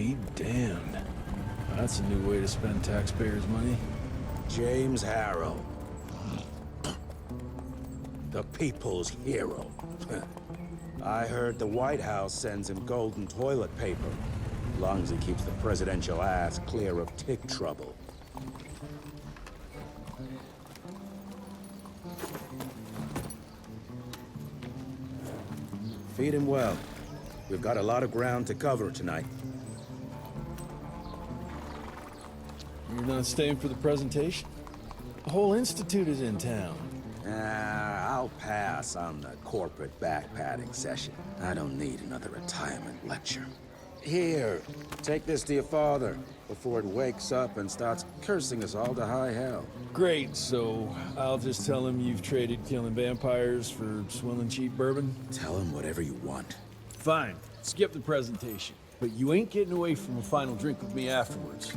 Be damned. That's a new way to spend taxpayers' money. James Harrow. The people's hero. I heard the White House sends him golden toilet paper, as long as he keeps the presidential ass clear of tick trouble. Feed him well. We've got a lot of ground to cover tonight. You're not staying for the presentation? The whole institute is in town. I'll pass on the corporate back-patting session. I don't need another retirement lecture. Here, take this to your father before it wakes up and starts cursing us all to high hell. Great, so I'll just tell him you've traded killing vampires for swilling cheap bourbon? Tell him whatever you want. Fine, skip the presentation. But you ain't getting away from a final drink with me afterwards.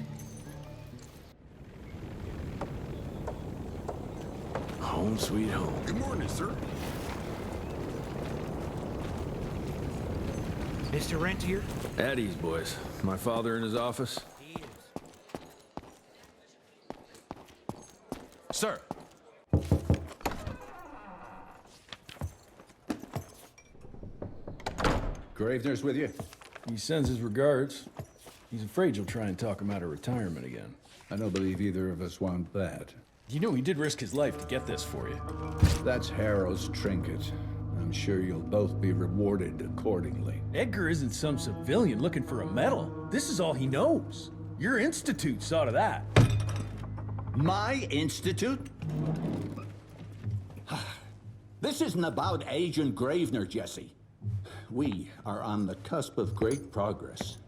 Home sweet home. Good morning, sir. Mr. Rentier? At ease, boys. My father in his office? He is. Sir. Gravener's with you? He sends his regards. He's afraid you'll try and talk him out of retirement again. I don't believe either of us want that. You know he did risk his life to get this for you. That's Harrow's trinket. I'm sure you'll both be rewarded accordingly. Edgar isn't some civilian looking for a medal. This is all he knows. Your institute saw to that. My institute? This isn't about Agent Gravener, Jesse. We are on the cusp of great progress,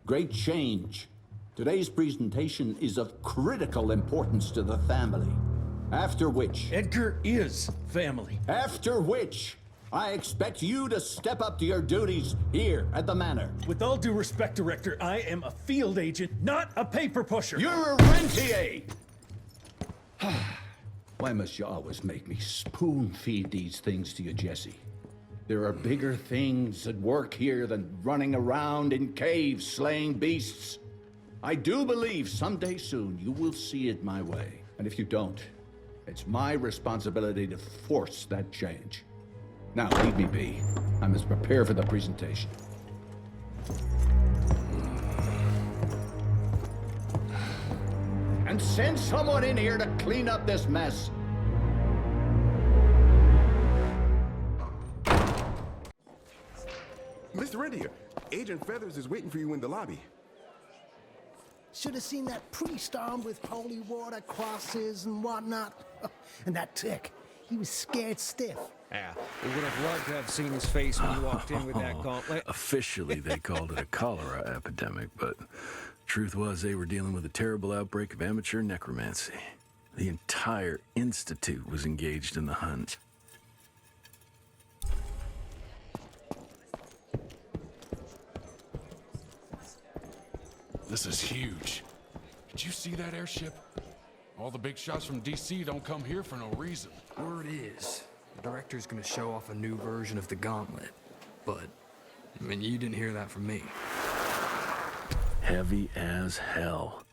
great change. Today's presentation is of critical importance to the family. After which... Edgar is family. After which, I expect you to step up to your duties here at the Manor. With all due respect, Director, I am a field agent, not a paper pusher. You're a rentier! Why must you always make me spoon-feed these things to you, Jesse? There are bigger things at work here than running around in caves slaying beasts. I do believe someday soon you will see it my way. And if you don't, it's my responsibility to force that change. Now, leave me be. I must prepare for the presentation. And send someone in here to clean up this mess. Mr. Rentier, Agent Feathers is waiting for you in the lobby. Should have seen that priest armed with holy water, crosses, and whatnot. And that tick, he was scared stiff. Yeah, we would have loved to have seen his face when he walked in with that gauntlet. Officially, they called it a cholera epidemic, but truth was they were dealing with a terrible outbreak of amateur necromancy. The entire institute was engaged in the hunt. This is huge. Did you see that airship? All the big shots from DC don't come here for no reason. Word is, the director's gonna show off a new version of the gauntlet. But, I mean, you didn't hear that from me. Heavy as hell.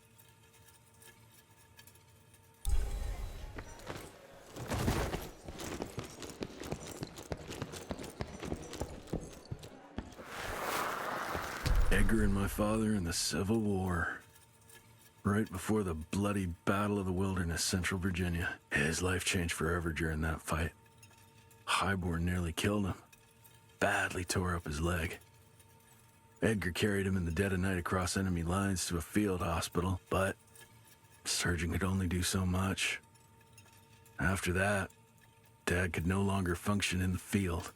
Edgar and my father in the Civil War. Right before the bloody Battle of the Wilderness, Central Virginia. His life changed forever during that fight. Highborn nearly killed him. Badly tore up his leg. Edgar carried him in the dead of night across enemy lines to a field hospital, but the surgeon could only do so much. After that, Dad could no longer function in the field.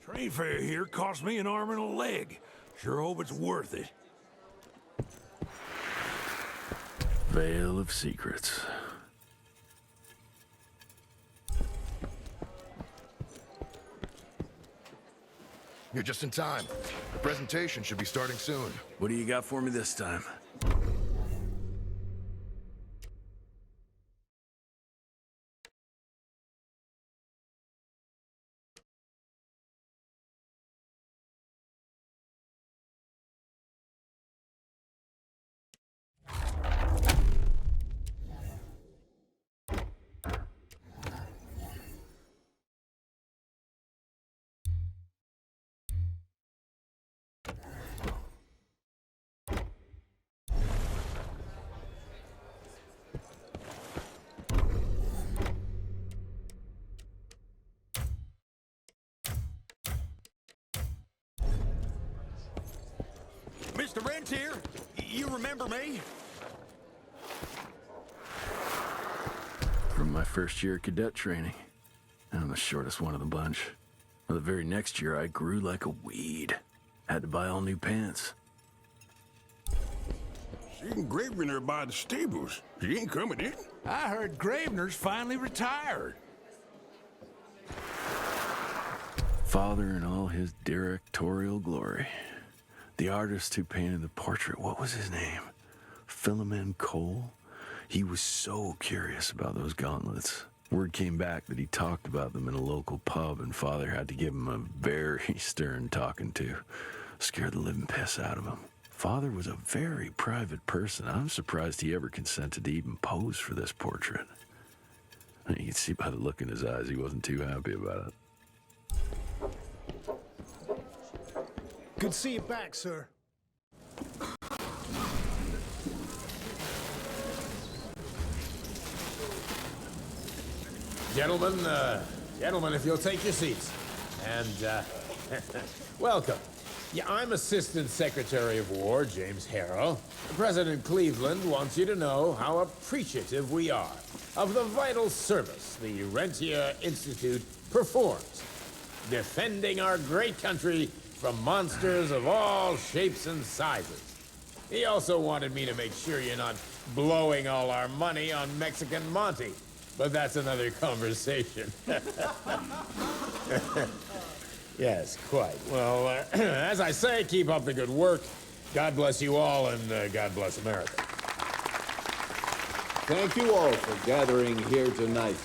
Train fare here cost me an arm and a leg. Sure hope it's worth it. Veil of Secrets. You're just in time. The presentation should be starting soon. What do you got for me this time? the rentier. You remember me? From my first year of cadet training. I'm the shortest one of the bunch. Well, the very next year, I grew like a weed. Had to buy all new pants. Seen Gravener by the stables. He ain't coming in. I heard Gravener's finally retired. Father in all his directorial glory. The artist who painted the portrait, what was his name? Philemon Cole? He was so curious about those gauntlets. Word came back that he talked about them in a local pub, and Father had to give him a very stern talking to. Scared the living piss out of him. Father was a very private person. I'm surprised he ever consented to even pose for this portrait. You can see by the look in his eyes he wasn't too happy about it. Good to see you back, sir. Gentlemen, if you'll take your seats. And, welcome. Yeah, I'm Assistant Secretary of War, James Harrow. President Cleveland wants you to know how appreciative we are of the vital service the Rentier Institute performs, defending our great country from monsters of all shapes and sizes. He also wanted me to make sure you're not blowing all our money on Mexican Monte. But that's another conversation. Yes, quite. Well, as I say, keep up the good work. God bless you all, and God bless America. Thank you all for gathering here tonight.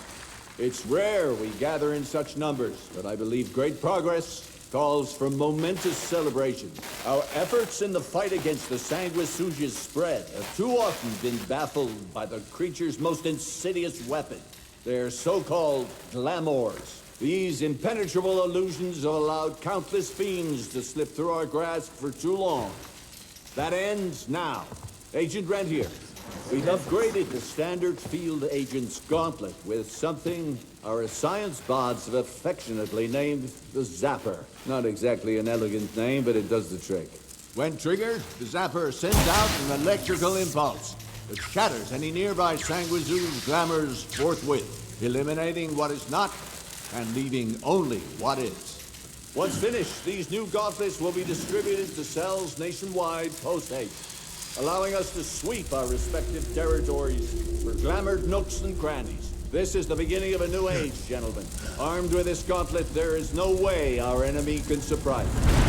It's rare we gather in such numbers, but I believe great progress calls for momentous celebration. Our efforts in the fight against the sanguisuga's spread have too often been baffled by the creature's most insidious weapon, their so-called glamours. These impenetrable illusions have allowed countless fiends to slip through our grasp for too long. That ends now. Agent Rentier, we've upgraded the standard field agent's gauntlet with something our science bots have affectionately named the Zapper. Not exactly an elegant name, but it does the trick. When triggered, the Zapper sends out an electrical impulse that shatters any nearby sanguisuga's glamours forthwith, eliminating what is not and leaving only what is. Once finished, these new gauntlets will be distributed to cells nationwide post-haste, allowing us to sweep our respective territories for glamored nooks and crannies. This is the beginning of a new age, gentlemen. Armed with this gauntlet, there is no way our enemy can surprise us.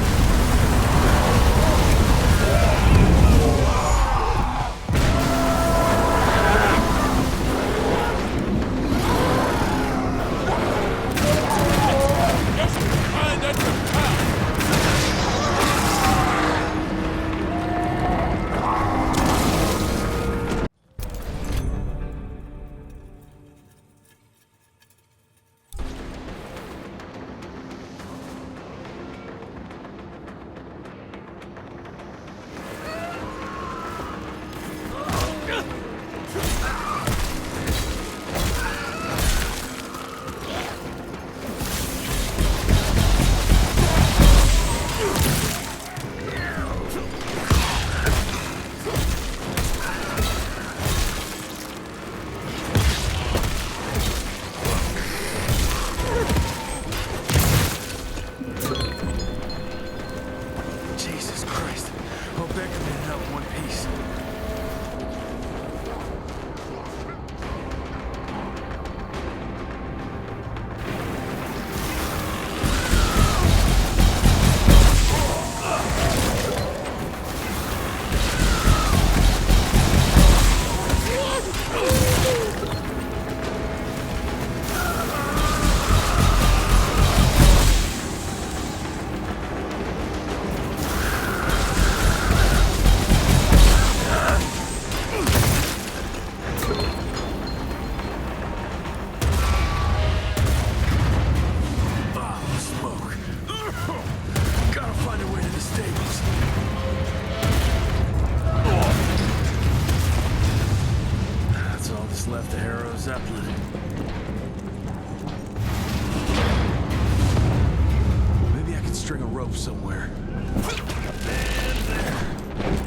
Left the Harrow Zeppelin. Maybe I could string a rope somewhere. And there.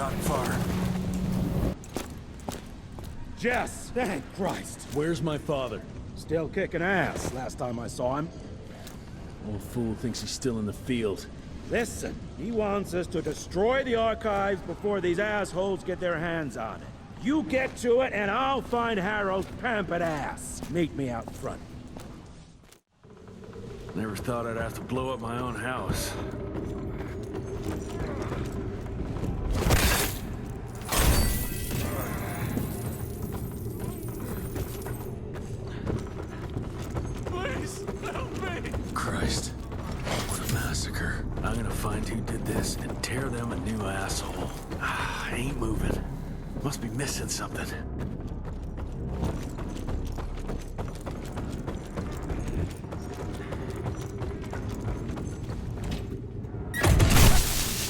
gotten far. Jess! Thank Christ! Where's my father? Still kicking ass, last time I saw him. Old fool thinks he's still in the field. Listen, he wants us to destroy the archives before these assholes get their hands on it. You get to it, and I'll find Harold's pampered ass. Meet me out front. Never thought I'd have to blow up my own house. Please, help me! Christ. What a massacre. I'm gonna find who did this and tear them a new asshole. I ain't moving. Must be missing something.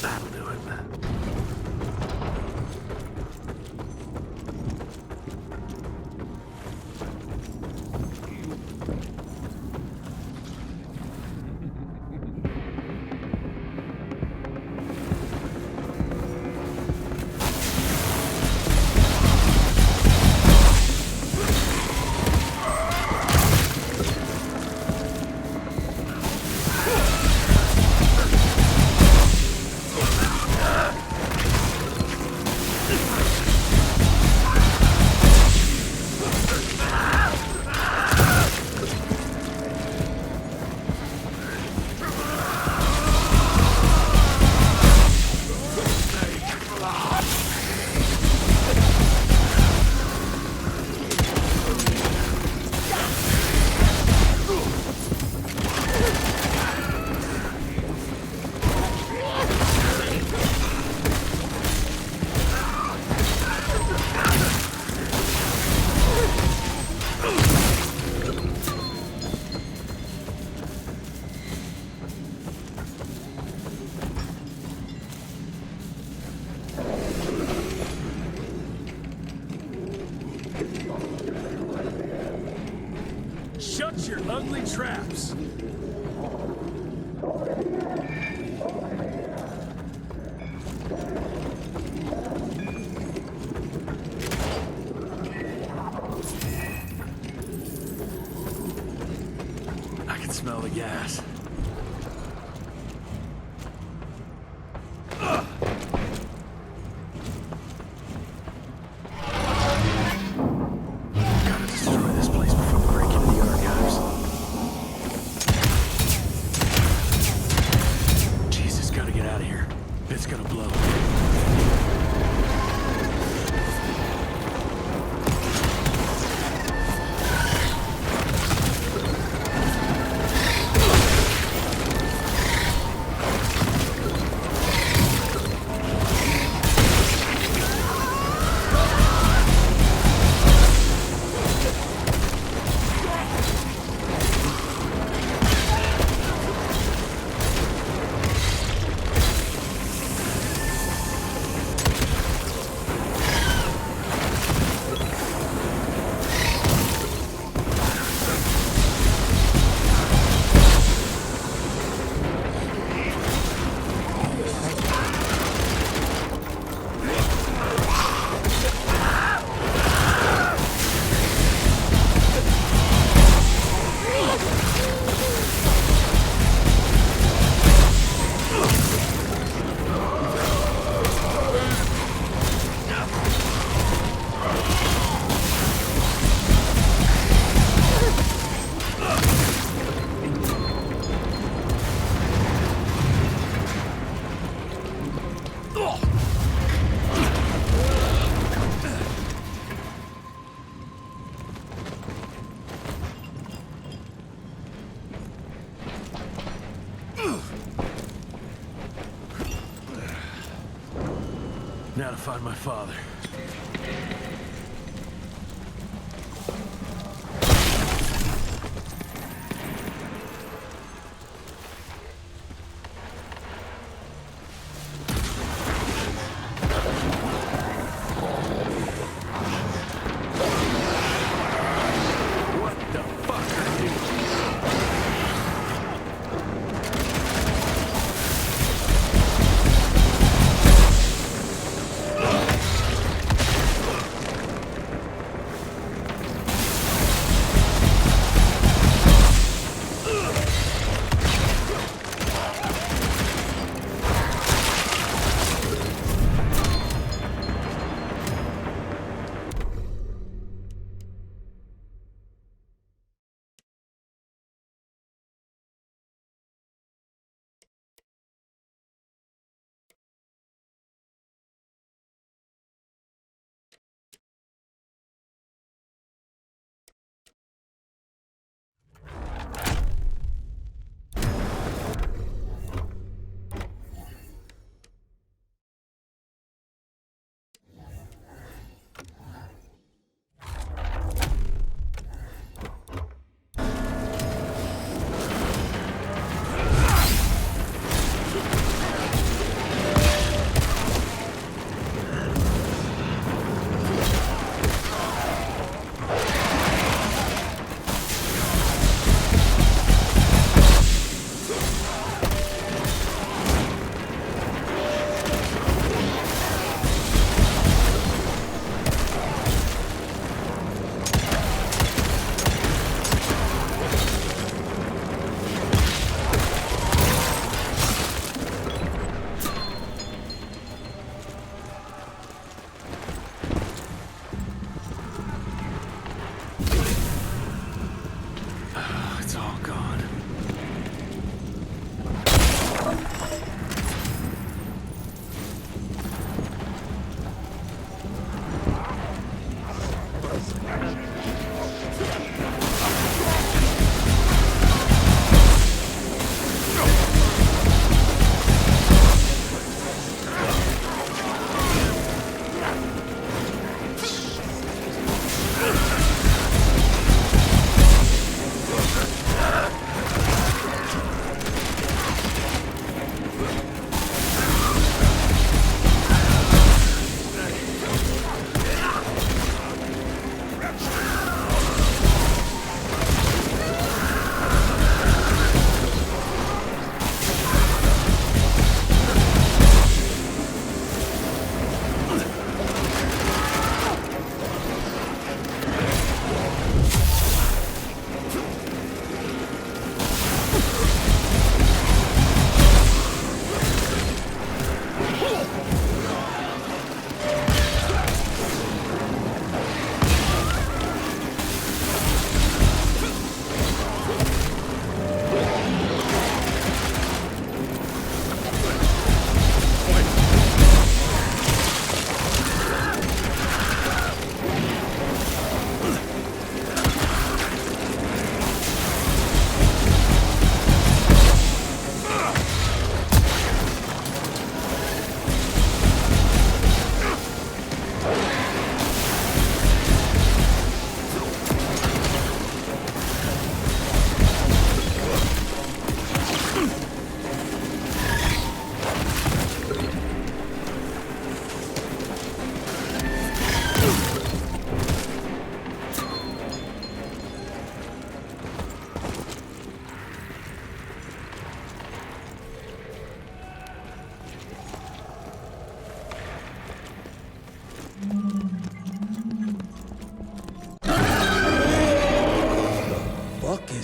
That'll do it. Shut your ugly traps! I can smell the gas. Gotta destroy this place before we break into the archives. Jesus, gotta get out of here. It's gonna blow. Now to find my father. What the fuck are you?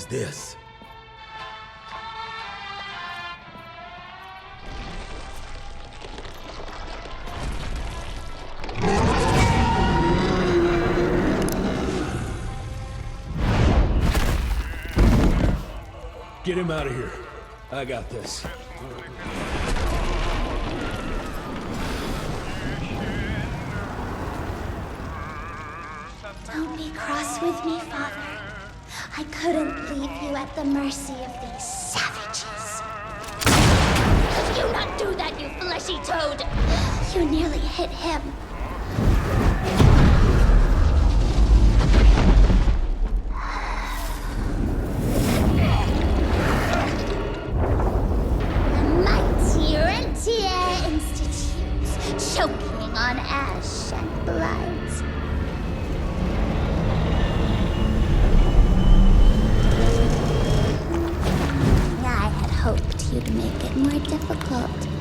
this? Get him out of here. I got this. Don't be cross with me, Father. I couldn't leave you at the mercy of these savages. Could you not do that, you fleshy toad? You nearly hit him. The mighty Rentier Institute, choking on ash and blood. I had hoped you'd make it more difficult.